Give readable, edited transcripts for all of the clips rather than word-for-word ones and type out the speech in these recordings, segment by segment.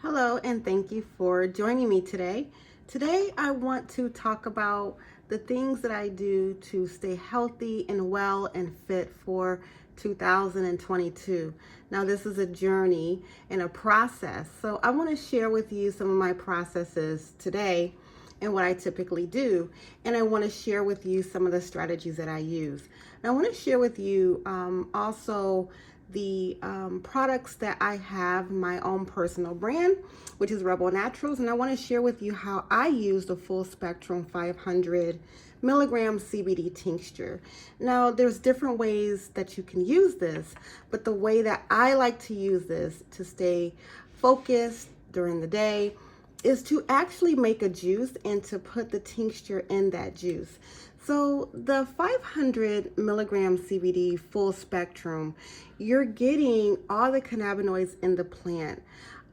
Hello, and thank you for joining me today. Today, I want to talk about the things that I do to stay healthy and well and fit for 2022. Now, this is a journey and a process, so I want to share with you some of my processes today and what I typically do. And I want to share with you some of the strategies that I use. And I want to share with you also the products that I have, my own personal brand, which is Rebel Naturals. And I want to share with you how I use the full spectrum 500 milligram CBD tincture. Now, there's different ways that you can use this, but the way that I like to use this to stay focused during the day is to actually make a juice and to put the tincture in that juice. So the 500 milligram CBD full spectrum, you're getting all the cannabinoids in the plant.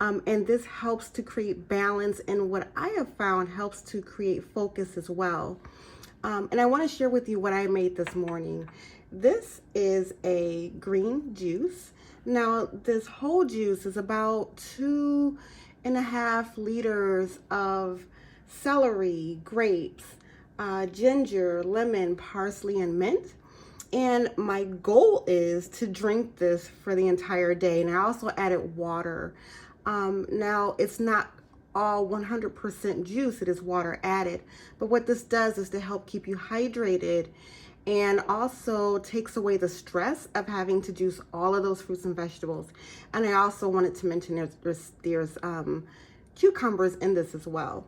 And this helps to create balance, and what I have found helps to create focus as well. And I want to share with you what I made this morning. This is a green juice. Now, this whole juice is about 2.5 liters of celery, grapes, ginger, lemon, parsley, and mint. And my goal is to drink this for the entire day. And I also added water. Now, it's not all 100% juice, it is water added. But what this does is to help keep you hydrated and also takes away the stress of having to juice all of those fruits and vegetables. And I also wanted to mention there's cucumbers in this as well.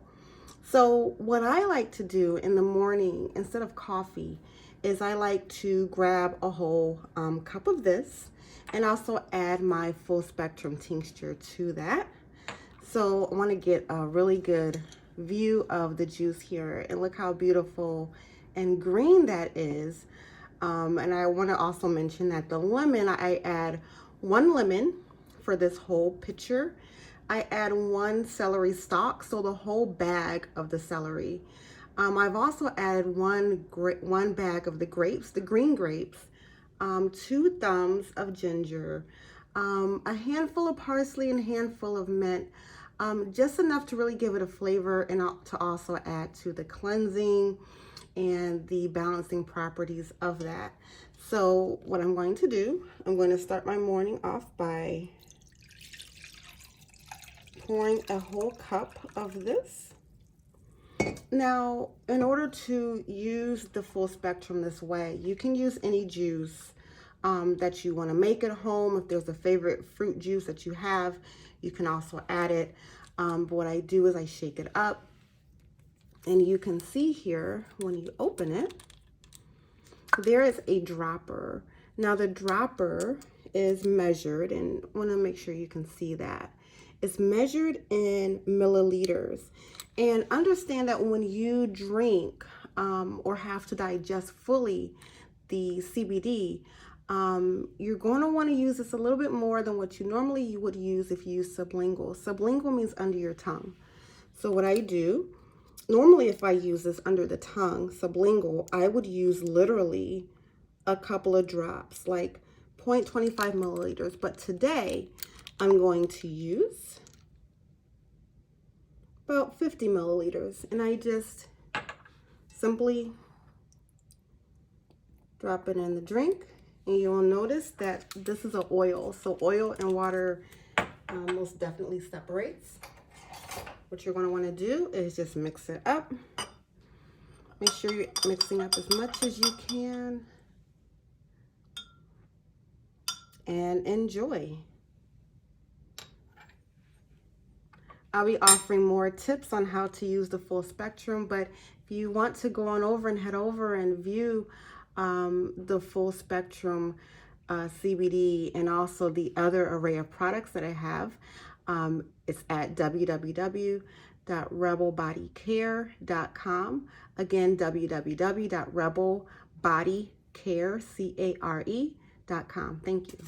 So what I like to do in the morning instead of coffee is I like to grab a whole cup of this and also add my full spectrum tincture to that. So I want to get a really good view of the juice here, and look how beautiful and green that is. And I want to also mention that the lemon, I add 1 lemon for this whole pitcher. I add 1 celery stalk, so the whole bag of the celery. I've also added one bag of the grapes, the green grapes, 2 thumbs of ginger, a handful of parsley and a handful of mint, just enough to really give it a flavor and to also add to the cleansing and the balancing properties of that. So what I'm going to do, I'm going to start my morning off by pouring a whole cup of this. Now, in order to use the full spectrum this way, you can use any juice that you want to make at home. If there's a favorite fruit juice that you have, you can also add it. But what I do is I shake it up, and you can see here when you open it, there is a dropper. Now the dropper is measured, and I want to make sure you can see that. It's measured in milliliters. And understand that when you drink or have to digest fully the CBD, you're going to want to use this a little bit more than what you normally would use if you use sublingual. Sublingual means under your tongue. So what I do, normally if I use this under the tongue, sublingual, I would use literally a couple of drops, like 0.25 milliliters. But today, I'm going to use about 50 milliliters, and I just simply drop it in the drink, and you'll notice that this is an oil, so oil and water most definitely separates. What you're going to want to do is just mix it up. Make sure you're mixing up as much as you can, and enjoy. I'll be offering more tips on how to use the full spectrum, but if you want to go on over and head over and view the full spectrum CBD and also the other array of products that I have, it's at www.rebelbodycare.com. Again, www.rebelbodycare.com. Thank you.